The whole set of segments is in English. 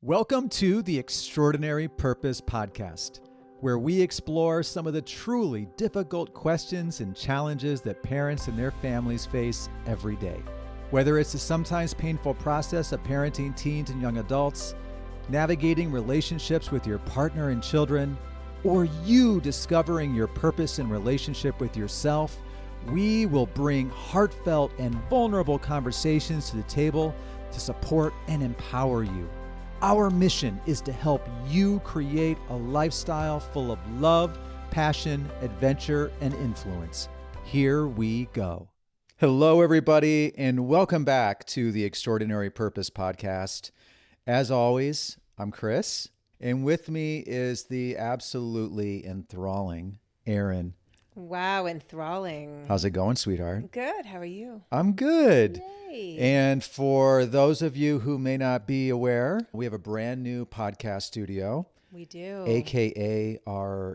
Welcome to the Extraordinary Purpose Podcast, where we explore some of the truly difficult questions and challenges that parents and their families face every day. Whether it's the sometimes painful process of parenting teens and young adults, navigating relationships with your partner and children, or you discovering your purpose in relationship with yourself, we will bring heartfelt and vulnerable conversations to the table to support and empower you. Our mission is to help you create a lifestyle full of love, passion, adventure, and influence. Here we go. Hello, everybody, and welcome back to the Extraordinary Purpose Podcast. As always, I'm Chris, and with me is the absolutely enthralling Erin. Wow, enthralling. How's it going, sweetheart? Good. How are you? I'm good. Yay. And for those of you who may not be aware, we have a brand new podcast studio. We do. AKA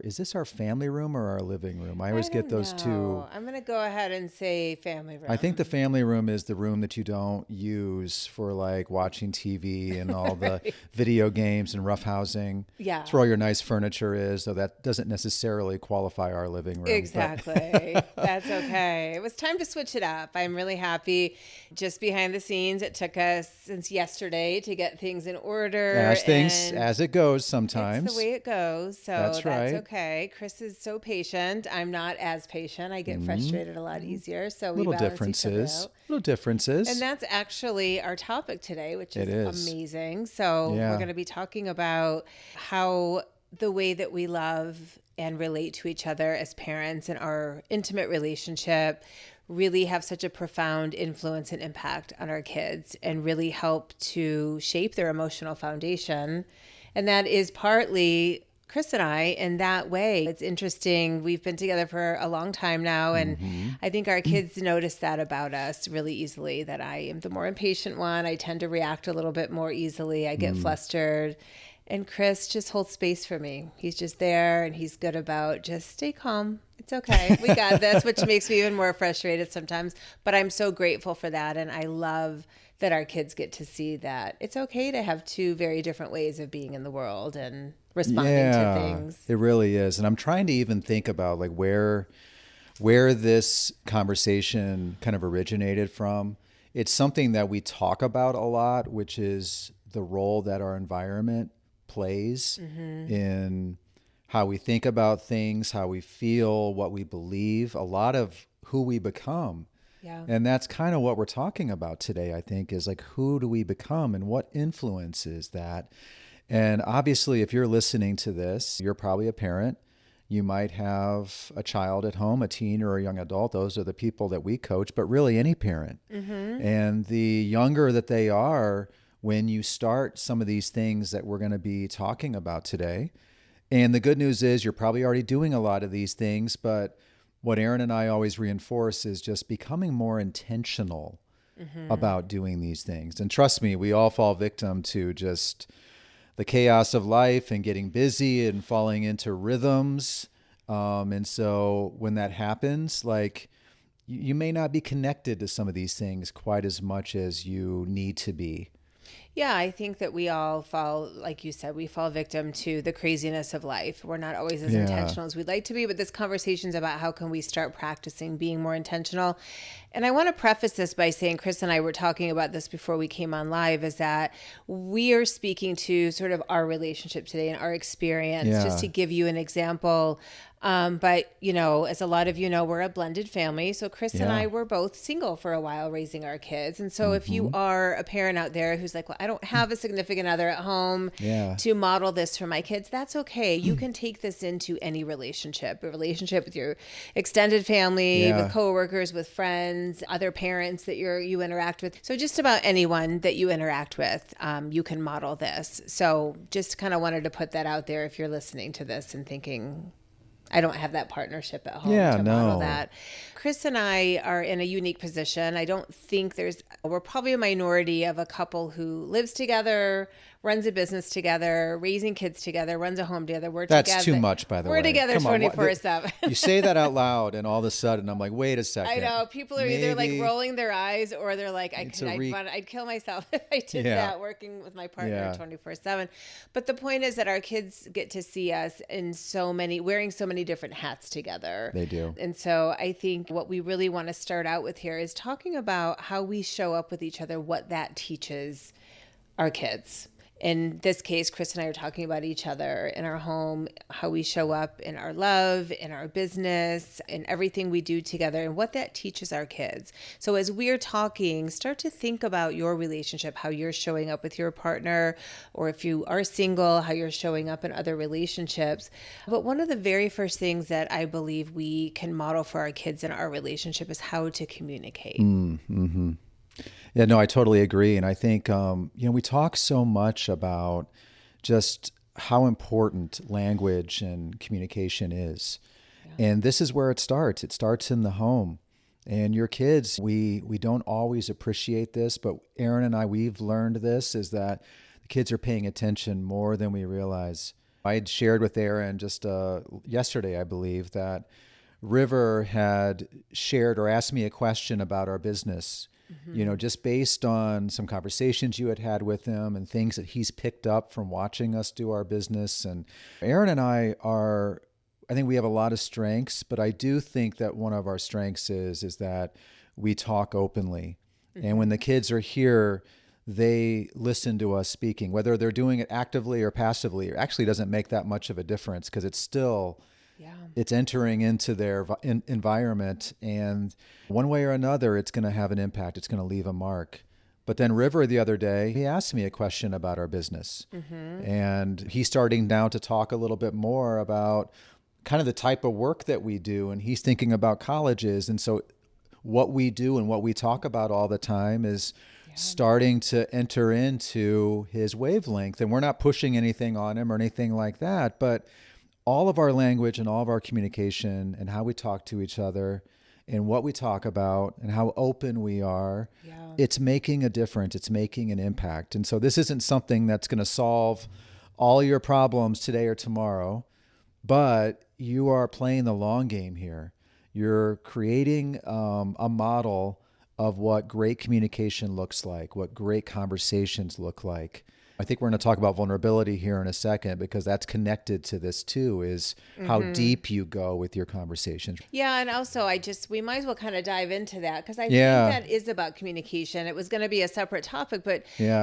is this our family room or our living room? I always get those two. I'm going to go ahead and say family room. I think the family room is the room that you don't use for like watching TV and all the video games and roughhousing. Yeah. That's where all your nice furniture is, though that doesn't necessarily qualify our living room. Exactly. That's okay. It was time to switch it up. I'm really happy. Just behind the scenes, it took us since yesterday to get things in order. As it goes sometimes. It's the way it goes. So that's right. Okay. Chris is so patient. I'm not as patient. I get frustrated a lot easier. So we little balance each other out. Little differences. And that's actually our topic today, which is amazing. So Yeah. we're going to be talking about how the way that we love and relate to each other as parents and our intimate relationship really have such a profound influence and impact on our kids and really help to shape their emotional foundation. And that is partly Chris and I in that way. It's interesting. We've been together for a long time now, and I think our kids notice that about us really easily, that I am the more impatient one. I tend to react a little bit more easily. I get flustered. And Chris just holds space for me. He's just there, and he's good about just stay calm. It's okay. We got this, which makes me even more frustrated sometimes. But I'm so grateful for that, and I love that our kids get to see that it's okay to have two very different ways of being in the world and responding to things. It really is. And I'm trying to even think about like where this conversation kind of originated from. It's something that we talk about a lot, which is the role that our environment plays in how we think about things, how we feel, what we believe, a lot of who we become. Yeah. And that's kind of what we're talking about today, I think, is like, who do we become and what influences that? And obviously, if you're listening to this, you're probably a parent. You might have a child at home, a teen or a young adult. Those are the people that we coach, but really any parent. And the younger that they are, when you start some of these things that we're going to be talking about today. And the good news is you're probably already doing a lot of these things, but what Erin and I always reinforce is just becoming more intentional about doing these things. And trust me, we all fall victim to just the chaos of life and getting busy and falling into rhythms. And so when that happens, like you may not be connected to some of these things quite as much as you need to be. Yeah, I think that we all fall, like you said, we fall victim to the craziness of life. We're not always as intentional as we'd like to be, but this conversation's about how can we start practicing being more intentional. And I want to preface this by saying, Chris and I were talking about this before we came on live, is that we are speaking to sort of our relationship today and our experience, just to give you an example. But, you know, as a lot of you know, we're a blended family. So Chris and I were both single for a while raising our kids. And so if you are a parent out there who's like, well, I don't have a significant other at home to model this for my kids, that's okay. You can take this into any relationship, a relationship with your extended family, with coworkers, with friends, other parents that you interact with. So just about anyone that you interact with, you can model this. So just kind of wanted to put that out there if you're listening to this and thinking, I don't have that partnership at home to model that. Chris and I are in a unique position. I don't think we're probably a minority of a couple who lives together. runs a business together, raising kids together, runs a home together. We're That's together. too much, by the way. We're together Come on, 24/7. You say that out loud, and all of a sudden, I'm like, wait a second. I know. People are either like rolling their eyes, or they're like, I'd kill myself if I did that, working with my partner 24/7. But the point is that our kids get to see us in wearing so many different hats together. They do. And so I think what we really want to start out with here is talking about how we show up with each other, what that teaches our kids. In this case, Chris and I are talking about each other in our home, how we show up in our love, in our business, in everything we do together, and what that teaches our kids. So as we're talking, start to think about your relationship, how you're showing up with your partner, or if you are single, how you're showing up in other relationships. But one of the very first things that I believe we can model for our kids in our relationship is how to communicate. Mm-hmm. Yeah, no, I totally agree. And I think, we talk so much about just how important language and communication is. Yeah. And this is where it starts. It starts in the home. And your kids, we don't always appreciate this, but Erin and I, we've learned this, is that the kids are paying attention more than we realize. I had shared with Erin just yesterday, I believe, that River had shared or asked me a question about our business. Mm-hmm. Just based on some conversations you had with him and things that he's picked up from watching us do our business. And Erin and I think we have a lot of strengths, but I do think that one of our strengths is that we talk openly. Mm-hmm. And when the kids are here, they listen to us speaking, whether they're doing it actively or passively. It actually doesn't make that much of a difference, because it's still... it's entering into their environment, and one way or another, it's going to have an impact. It's going to leave a mark. But then River, the other day, he asked me a question about our business. Mm-hmm. And he's starting now to talk a little bit more about kind of the type of work that we do. And he's thinking about colleges. And so what we do and what we talk about all the time is starting to enter into his wavelength. And we're not pushing anything on him or anything like that, but all of our language and all of our communication and how we talk to each other and what we talk about and how open we are, it's making a difference. It's making an impact. And so this isn't something that's going to solve all your problems today or tomorrow, but you are playing the long game here. You're creating a model of what great communication looks like, what great conversations look like. I think we're going to talk about vulnerability here in a second, because that's connected to this too, is how deep you go with your conversations. Yeah. And also we might as well kind of dive into that, because I think that is about communication. It was going to be a separate topic, but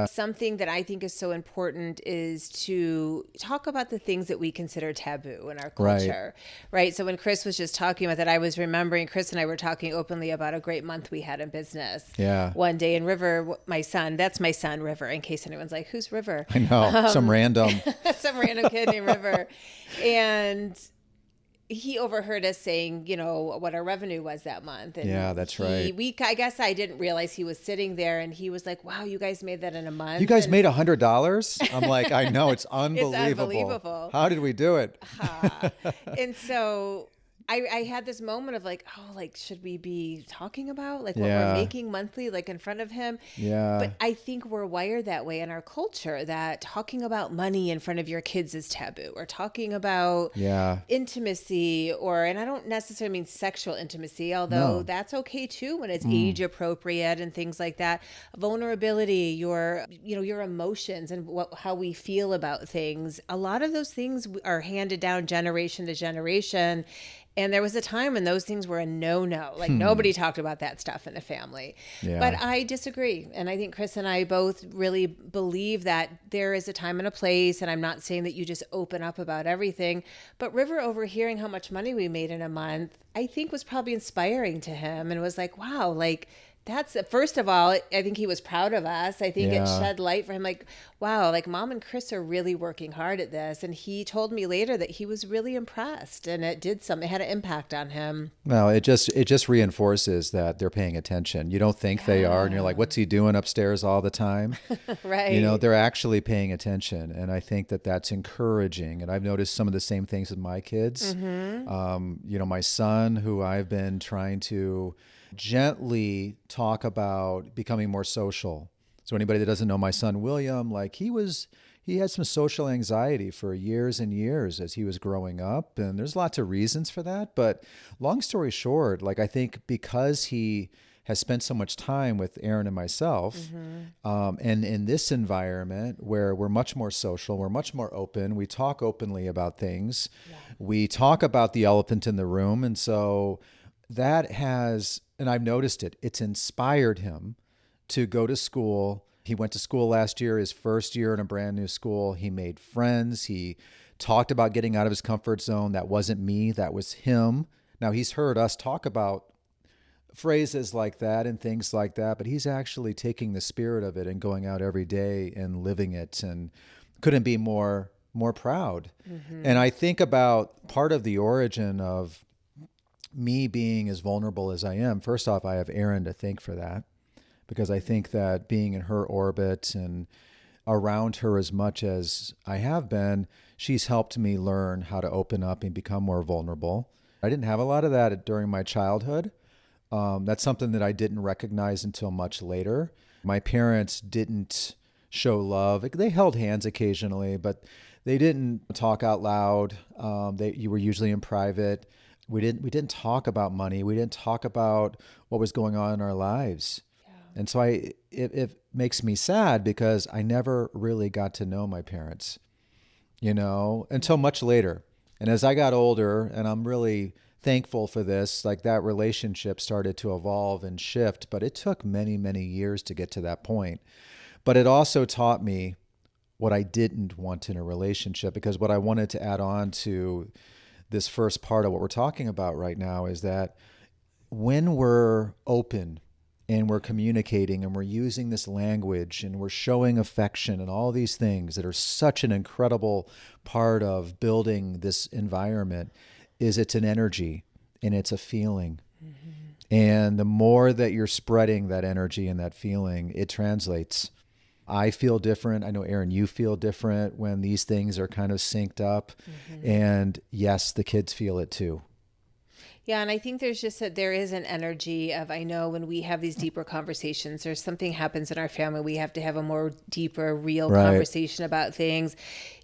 something that I think is so important is to talk about the things that we consider taboo in our culture, right? So when Chris was just talking about that, I was remembering Chris and I were talking openly about a great month we had in business one day. And River, my son, that's my son, River, in case anyone's like, who's River? I know, some random kid named River. And he overheard us saying, what our revenue was that month. And that's right. I guess I didn't realize he was sitting there, and he was like, wow, you guys made that in a month. You guys made $100? I'm like, I know, it's unbelievable. It's unbelievable. How did we do it? And so I had this moment of like, should we be talking about what we're making monthly, in front of him? Yeah. But I think we're wired that way in our culture, that talking about money in front of your kids is taboo, or talking about intimacy, and I don't necessarily mean sexual intimacy, although that's okay too when it's age appropriate and things like that. Vulnerability, your emotions and how we feel about things. A lot of those things are handed down generation to generation. And there was a time when those things were a no-no. Nobody talked about that stuff in the family. Yeah. But I disagree. And I think Chris and I both really believe that there is a time and a place. And I'm not saying that you just open up about everything. But River overhearing how much money we made in a month, I think was probably inspiring to him, and was like, wow, that's, first of all, I think he was proud of us. I think it shed light for him, wow, Mom and Chris are really working hard at this. And he told me later that he was really impressed, and it had an impact on him. Well, it just reinforces that they're paying attention. You don't think they are, and you're like, what's he doing upstairs all the time? Right. They're actually paying attention. And I think that that's encouraging. And I've noticed some of the same things with my kids. Mm-hmm. My son, who I've been trying to gently talk about becoming more social. So anybody that doesn't know my son William, he was he had some social anxiety for years and years as he was growing up. And there's lots of reasons for that. But long story short, like I think because he has spent so much time with Erin and myself, and in this environment where we're much more social, we're much more open, we talk openly about things, we talk about the elephant in the room. And so that has, and I've noticed it, it's inspired him to go to school. He went to school last year, his first year in a brand new school. He made friends. He talked about getting out of his comfort zone. That wasn't me, that was him. Now he's heard us talk about phrases like that and things like that, but he's actually taking the spirit of it and going out every day and living it, and couldn't be more proud. And I think about part of the origin of me being as vulnerable as I am. First off, I have Erin to thank for that, because I think that being in her orbit and around her as much as I have been, she's helped me learn how to open up and become more vulnerable. I didn't have a lot of that during my childhood. That's something that I didn't recognize until much later. My parents didn't show love. They held hands occasionally, but they didn't talk out loud. You were usually in private. We didn't talk about money. We didn't talk about what was going on in our lives. And so it makes me sad because I never really got to know my parents, until much later. And as I got older, and I'm really thankful for this, like that relationship started to evolve and shift, but it took many, many years to get to that point. But it also taught me what I didn't want in a relationship, because what I wanted to add on to this first part of what we're talking about right now is that when we're open and we're communicating and we're using this language and we're showing affection and all these things that are such an incredible part of building this environment, is it's an energy and it's a feeling. And the more that you're spreading that energy and that feeling, it translates. I feel different. I know, Erin, you feel different when these things are kind of synced up. And yes, the kids feel it too. Yeah, and I think there is an energy of, I know when we have these deeper conversations, there's something happens in our family, we have to have a more deeper, real conversation about things.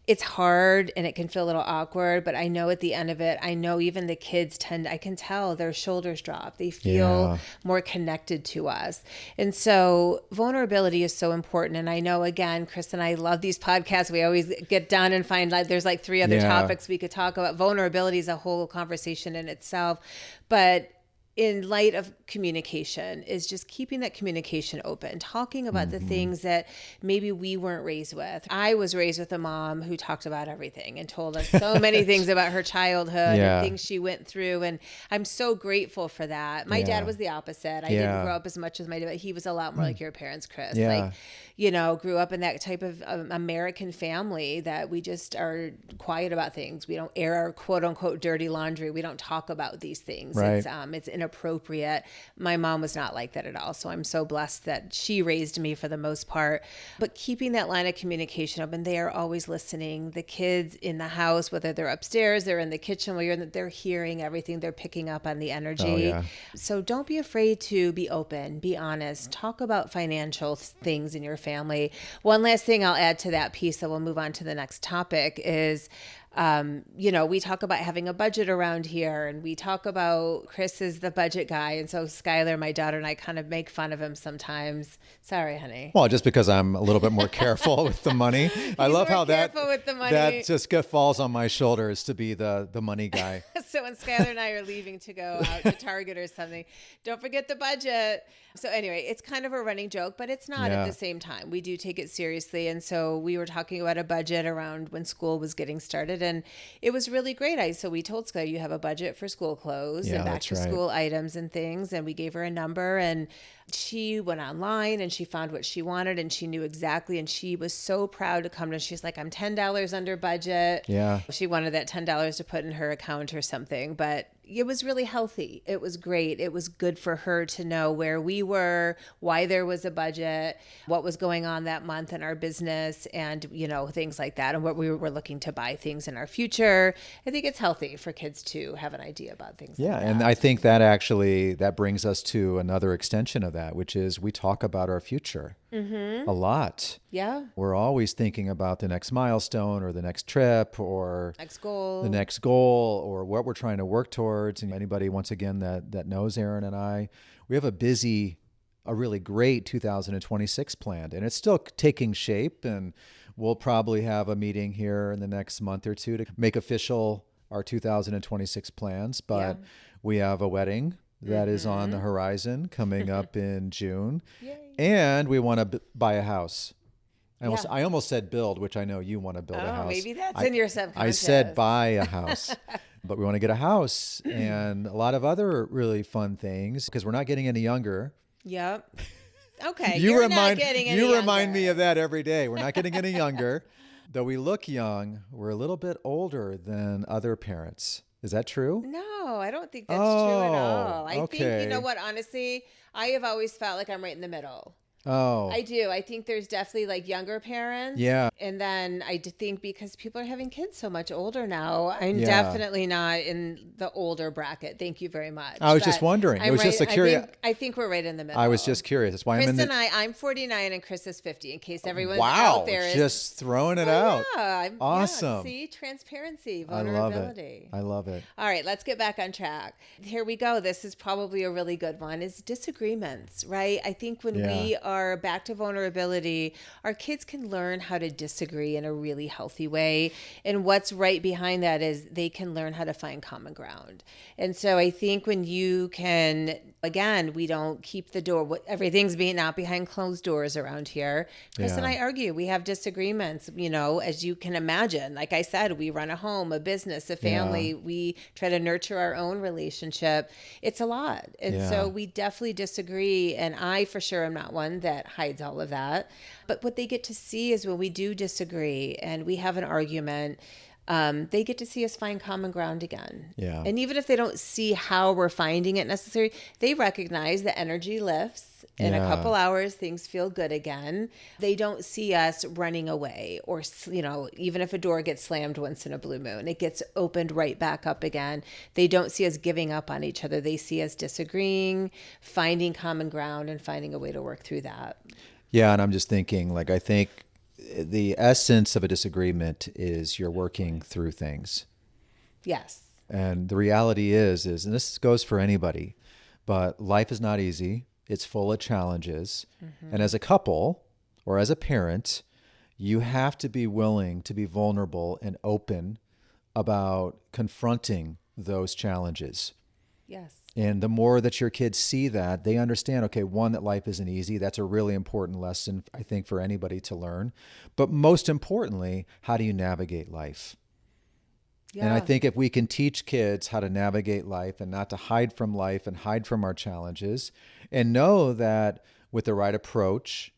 It's hard and it can feel a little awkward, but I know at the end of it, I know even the kids I can tell their shoulders drop. They feel more connected to us. And so vulnerability is so important. And I know, again, Chris and I love these podcasts. We always get done and find like there's like 3 other topics we could talk about. Vulnerability is a whole conversation in itself. But in light of communication is just keeping that communication open, talking about the things that maybe we weren't raised with. I was raised with a mom who talked about everything and told us so many things about her childhood and things she went through. And I'm so grateful for that. My dad was the opposite. I didn't grow up as much as my dad, but he was a lot more like your parents, Chris. Like, grew up in that type of American family that we just are quiet about things. We don't air our quote unquote dirty laundry. We don't talk about these things. Right. It's inappropriate. My mom was not like that at all. So I'm so blessed that she raised me for the most part. But keeping that line of communication open, they are always listening. The kids in the house, whether they're upstairs, they're in the kitchen, they're hearing everything. They're picking up on the energy. So don't be afraid to be open, be honest, talk about financial things in your family. One last thing I'll add to that piece, that we'll move on to the next topic, is we talk about having a budget around here, and we talk about Chris is the budget guy. And so Skylar, my daughter, and I kind of make fun of him sometimes. Sorry, honey. Well, just because I'm a little bit more careful with the money. I love how that just falls on my shoulders to be the money guy. So when Skylar and I are leaving to go out to Target or something, don't forget the budget. So anyway, it's kind of a running joke, but it's not at the same time. We do take it seriously. And so we were talking about a budget around when school was getting started. And it was really great. So we told Skylar, you have a budget for school clothes and back to school items and things. And we gave her a number, and she went online and she found what she wanted, and she knew exactly. And she was so proud to come to us. She's like, I'm $10 under budget. Yeah. She wanted that $10 to put in her account or something, but it was really healthy. It was great. It was good for her to know where we were, why there was a budget, what was going on that month in our business, and, things like that, and what we were looking to buy things in our future. I think it's healthy for kids to have an idea about things like that. And I think that actually, that brings us to another extension of that, which is we talk about our future. a lot. Yeah. We're always thinking about the next milestone or the next trip or the next goal or what we're trying to work towards. And anybody, once again, that knows Erin and I, we have a really great 2026 planned, and it's still taking shape. And we'll probably have a meeting here in the next month or two to make official our 2026 plans. But we have a wedding that is on the horizon coming up in June. Yay. And we want to buy a house. I almost said build, which I know you want to build a house. Maybe that's in your subconscious. I said buy a house, but we want to get a house and a lot of other really fun things because we're not getting any younger. Yep. Okay. You remind me of that every day. We're not getting any younger. Though we look young, we're a little bit older than other parents. Is that true? No, I don't think that's true at all. I think, okay. you know what, honestly, I have always felt like I'm right in the middle. Oh. I do. I think there's definitely like younger parents. Yeah. And then I think because people are having kids so much older now, I'm definitely not in the older bracket. Thank you very much. I was just wondering. It was just a curious. I think we're right in the middle. I was just curious. That's why I'm 49 and Chris is 50, in case everyone's out there is just throwing it out. Yeah. Awesome. Yeah, see, transparency, vulnerability. I love it. All right, let's get back on track. Here we go. This is probably a really good one, is disagreements, right? I think when we are back to vulnerability, our kids can learn how to disagree in a really healthy way. And what's right behind that is they can learn how to find common ground. And so I think when you can, again, we don't keep the door, everything's not behind closed doors around here. Chris and I argue, we have disagreements, as you can imagine. Like I said, we run a home, a business, a family. We try to nurture our own relationship. It's a lot. And so we definitely disagree. And I, for sure, am not one that hides all of that. But what they get to see is when we do disagree and we have an argument, they get to see us find common ground again. Yeah. And even if they don't see how we're finding it necessary, they recognize the energy lifts. In a couple hours, things feel good again. They don't see us running away or, even if a door gets slammed once in a blue moon, it gets opened right back up again. They don't see us giving up on each other. They see us disagreeing, finding common ground, and finding a way to work through that. Yeah, and I'm just thinking, I think the essence of a disagreement is you're working through things. Yes. And the reality is, and this goes for anybody, but life is not easy. It's full of challenges. Mm-hmm. And as a couple or as a parent, you have to be willing to be vulnerable and open about confronting those challenges. Yes. And the more that your kids see that, they understand, okay, one, that life isn't easy. That's a really important lesson, I think, for anybody to learn. But most importantly, how do you navigate life? Yeah. And I think if we can teach kids how to navigate life and not to hide from life and hide from our challenges and know that with the right approach,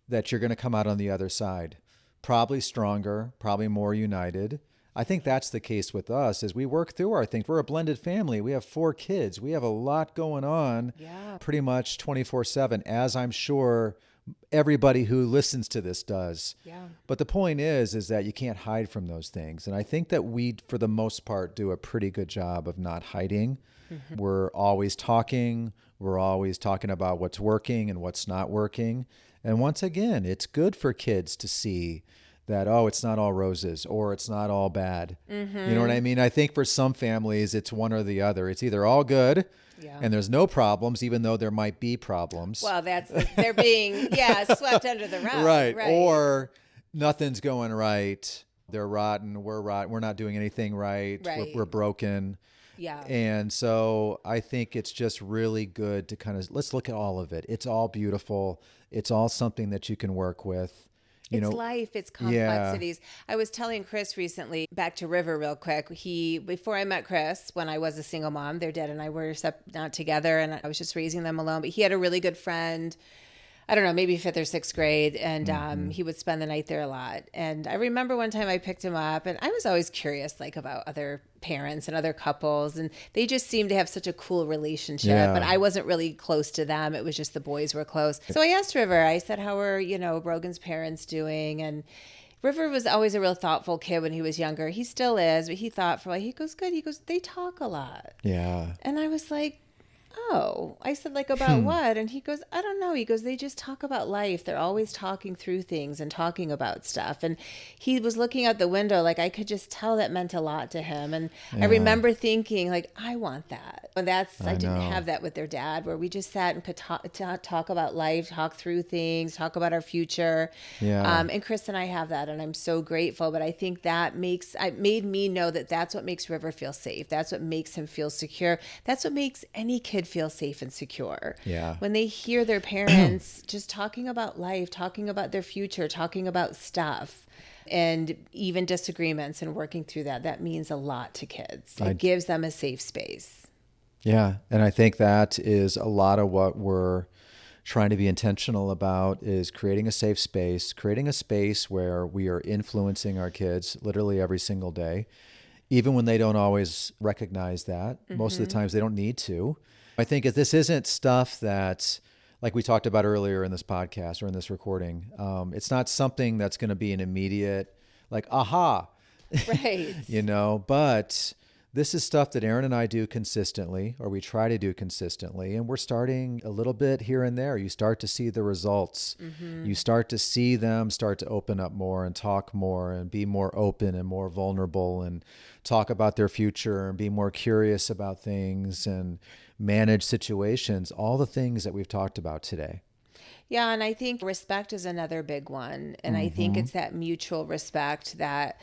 that you're going to come out on the other side, probably stronger, probably more united. I think that's the case with us as we work through our things. We're a blended family. We have 4 kids. We have a lot going on pretty much 24/7, as I'm sure everybody who listens to this does. Yeah. But the point is that you can't hide from those things. And I think that we, for the most part, do a pretty good job of not hiding. Mm-hmm. We're always talking. We're always talking about what's working and what's not working. And once again, it's good for kids to see that, it's not all roses or it's not all bad. Mm-hmm. You know what I mean? I think for some families, it's one or the other. It's either all good and there's no problems, even though there might be problems. Well, they're being, swept under the rug. Right. Or nothing's going right. They're rotten. We're rotten. We're not doing anything right. We're broken. Yeah. And so I think it's just really good to let's look at all of it. It's all beautiful. It's all something that you can work with. It's life, it's complexities. Yeah. I was telling Chris recently, back to River real quick, before I met Chris, when I was a single mom, their dad and I were not together and I was just raising them alone, but he had a really good friend, I don't know, maybe 5th or 6th grade. And he would spend the night there a lot. And I remember one time I picked him up and I was always curious, about other parents and other couples. And they just seemed to have such a cool relationship. Yeah. But I wasn't really close to them. It was just the boys were close. So I asked River, I said, how are, Brogan's parents doing? And River was always a real thoughtful kid when he was younger. He still is, but he thought he goes, good. He goes, they talk a lot. Yeah. And I was like, oh, I said, like, about what? And he goes, I don't know. He goes, they just talk about life. They're always talking through things and talking about stuff. And he was looking out the window, like, I could just tell that meant a lot to him. And I remember thinking, like, I want that. And I didn't have that with their dad, where we just sat and could talk about life, talk through things, talk about our future. And Chris and I have that, and I'm so grateful. But I think that made me know that that's what makes River feel safe. That's what makes him feel secure. That's what makes any kid feel safe and secure. When they hear their parents just talking about life, talking about their future, talking about stuff, and even disagreements, and working through that means a lot to kids. It gives them a safe space. Yeah. And I think that is a lot of what we're trying to be intentional about, is creating a safe space, creating a space where we are influencing our kids literally every single day, even when they don't always recognize that. Most of the times they don't need to. I think if this isn't stuff that, like we talked about earlier in this podcast or in this recording, it's not something that's going to be an immediate, like, aha, right? But this is stuff that Erin and I do consistently, or we try to do consistently, and we're starting a little bit here and there. You start to see the results. You start to see them start to open up more and talk more and be more open and more vulnerable and talk about their future and be more curious about things and manage situations, all the things that we've talked about today. Yeah, and I think respect is another big one. And I think it's that mutual respect that,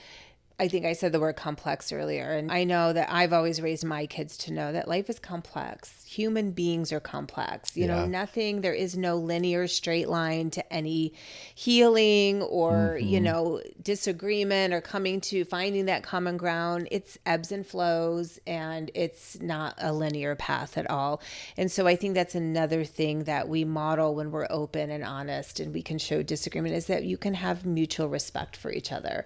I think I said the word complex earlier. And I know that I've always raised my kids to know that life is complex. Human beings are complex. There is no linear straight line to any healing or, disagreement or finding that common ground. It's ebbs and flows, and it's not a linear path at all. And so I think that's another thing that we model when we're open and honest and we can show disagreement, is that you can have mutual respect for each other.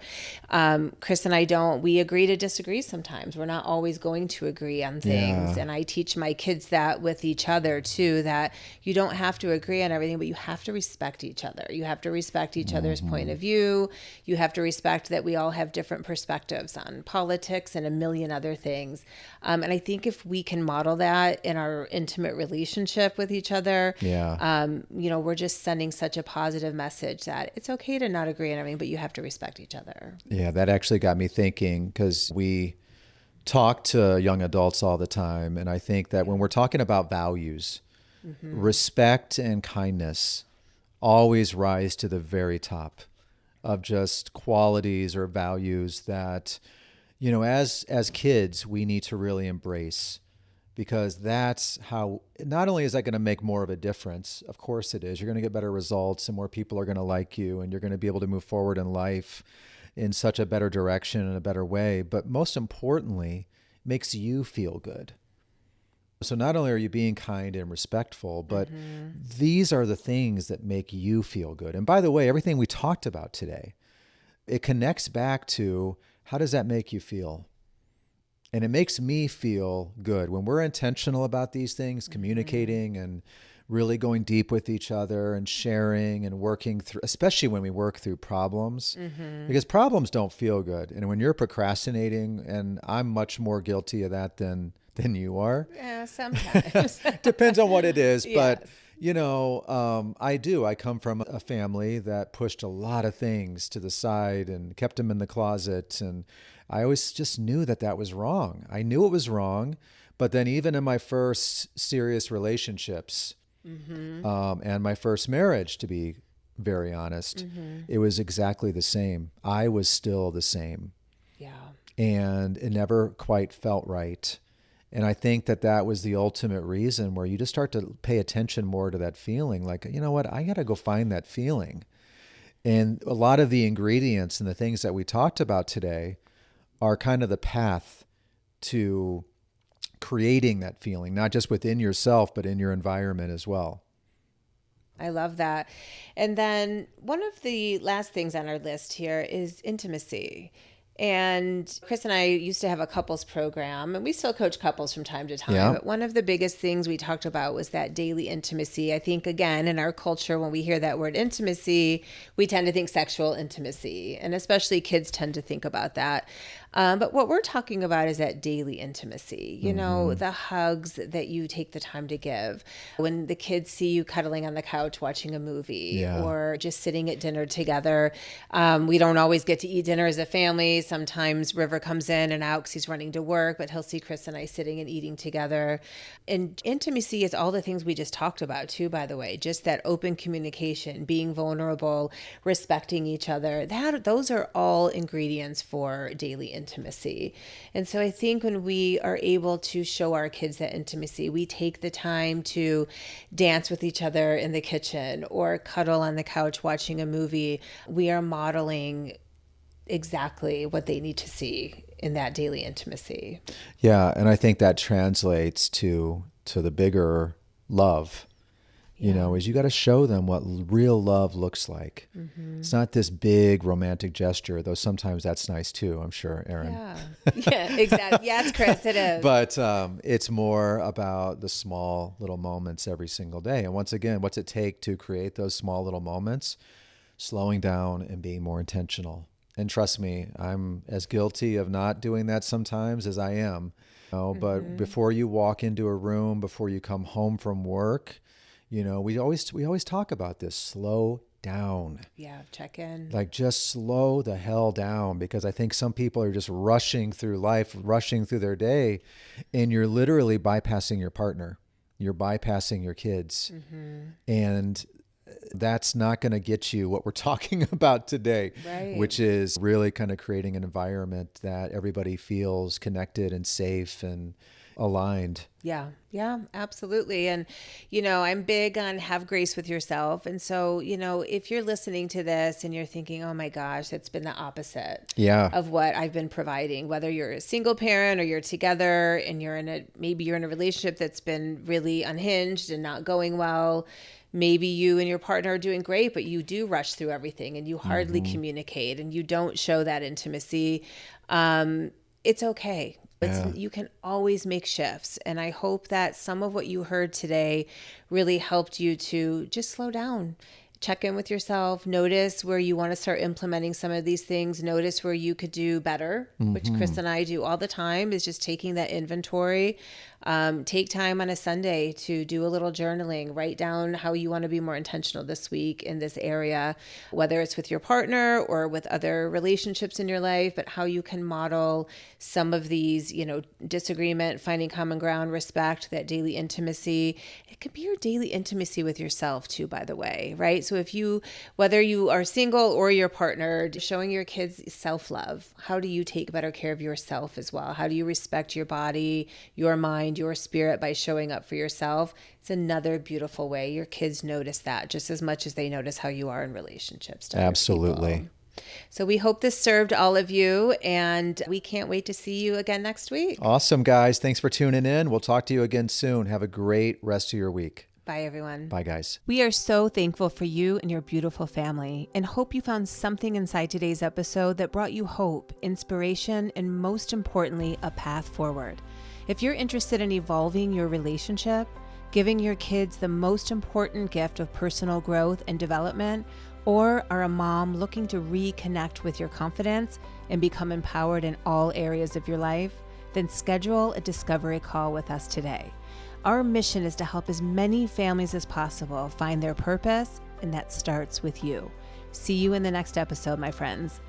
Chris and I we agree to disagree sometimes. We're not always going to agree on things. And I teach my kids that with each other too, that you don't have to agree on everything, but you have to respect each other. You have to respect each other's point of view. You have to respect that we all have different perspectives on politics and a million other things. And I think if we can model that in our intimate relationship with each other, we're just sending such a positive message that it's okay to not agree on everything, but you have to respect each other. Yeah, that actually got me thinking, because we talk to young adults all the time. And I think that when we're talking about values, respect and kindness always rise to the very top of just qualities or values that, as kids, we need to really embrace, because that's how, not only is that going to make more of a difference, of course it is, you're going to get better results and more people are going to like you and you're going to be able to move forward in life in such a better direction and a better way, but most importantly, makes you feel good. So not only are you being kind and respectful, but these are the things that make you feel good. And by the way, everything we talked about today, it connects back to, how does that make you feel? And it makes me feel good. When we're intentional about these things, communicating and really going deep with each other and sharing and working through, especially when we work through problems, because problems don't feel good. And when you're procrastinating, and I'm much more guilty of that than you are. Yeah, sometimes. Depends on what it is. Yes. But, I come from a family that pushed a lot of things to the side and kept them in the closet. And I always just knew that was wrong. I knew it was wrong. But then even in my first serious relationships, and my first marriage, to be very honest, it was exactly the same. I was still the same. Yeah. And it never quite felt right. And I think that was the ultimate reason, where you just start to pay attention more to that feeling. Like, you know what, I got to go find that feeling. And a lot of the ingredients and the things that we talked about today are kind of the path to creating that feeling, not just within yourself, but in your environment as well. I love that. And then one of the last things on our list here is intimacy. And Chris and I used to have a couples program, and we still coach couples from time to time. Yeah. But one of the biggest things we talked about was that daily intimacy. I think, again, in our culture, when we hear that word intimacy, we tend to think sexual intimacy. And especially kids tend to think about that. But what we're talking about is that daily intimacy, the hugs that you take the time to give. When the kids see you cuddling on the couch watching a movie or just sitting at dinner together. We don't always get to eat dinner as a family. Sometimes River comes in and out because he's running to work, but he'll see Chris and I sitting and eating together. And intimacy is all the things we just talked about too, by the way, just that open communication, being vulnerable, respecting each other. Those are all ingredients for daily intimacy. And so I think when we are able to show our kids that intimacy, we take the time to dance with each other in the kitchen or cuddle on the couch watching a movie. We are modeling exactly what they need to see in that daily intimacy. Yeah, and I think that translates to the bigger love. Is you got to show them what real love looks like. It's not this big romantic gesture, though sometimes that's nice too, I'm sure, Erin. Yeah, exactly. Yes, Chris, it is. But it's more about the small little moments every single day. And once again, what's it take to create those small little moments? Slowing down and being more intentional. And trust me, I'm as guilty of not doing that sometimes as I am. But before you walk into a room, before you come home from work, we always talk about this. Slow down. Yeah, check in. Like just slow the hell down, because I think some people are just rushing through life, rushing through their day, and you're literally bypassing your partner. You're bypassing your kids. And that's not going to get you what we're talking about today, which is really kind of creating an environment that everybody feels connected and safe and aligned. Yeah, absolutely. And, I'm big on have grace with yourself. And so, if you're listening to this and you're thinking, oh my gosh, it's been the opposite of what I've been providing, whether you're a single parent or you're together and maybe you're in a relationship that's been really unhinged and not going well. Maybe you and your partner are doing great, but you do rush through everything and you hardly communicate and you don't show that intimacy. It's okay. You can always make shifts. And I hope that some of what you heard today really helped you to just slow down, check in with yourself, notice where you want to start implementing some of these things, notice where you could do better, which Chris and I do all the time, is just taking that inventory. Take time on a Sunday to do a little journaling, write down how you want to be more intentional this week in this area, whether it's with your partner or with other relationships in your life, but how you can model some of these, disagreement, finding common ground, respect, that daily intimacy. It could be your daily intimacy with yourself too, by the way, right? So whether you are single or your partner, showing your kids self-love, how do you take better care of yourself as well? How do you respect your body, your mind, your spirit by showing up for yourself? It's another beautiful way. Your kids notice that just as much as they notice how you are in relationships. Absolutely. So we hope this served all of you, and we can't wait to see you again next week. Awesome, guys. Thanks for tuning in. We'll talk to you again soon. Have a great rest of your week. Bye, everyone. Bye, guys. We are so thankful for you and your beautiful family, and hope you found something inside today's episode that brought you hope, inspiration, and most importantly, a path forward. If you're interested in evolving your relationship, giving your kids the most important gift of personal growth and development, or are a mom looking to reconnect with your confidence and become empowered in all areas of your life, then schedule a discovery call with us today. Our mission is to help as many families as possible find their purpose, and that starts with you. See you in the next episode, my friends.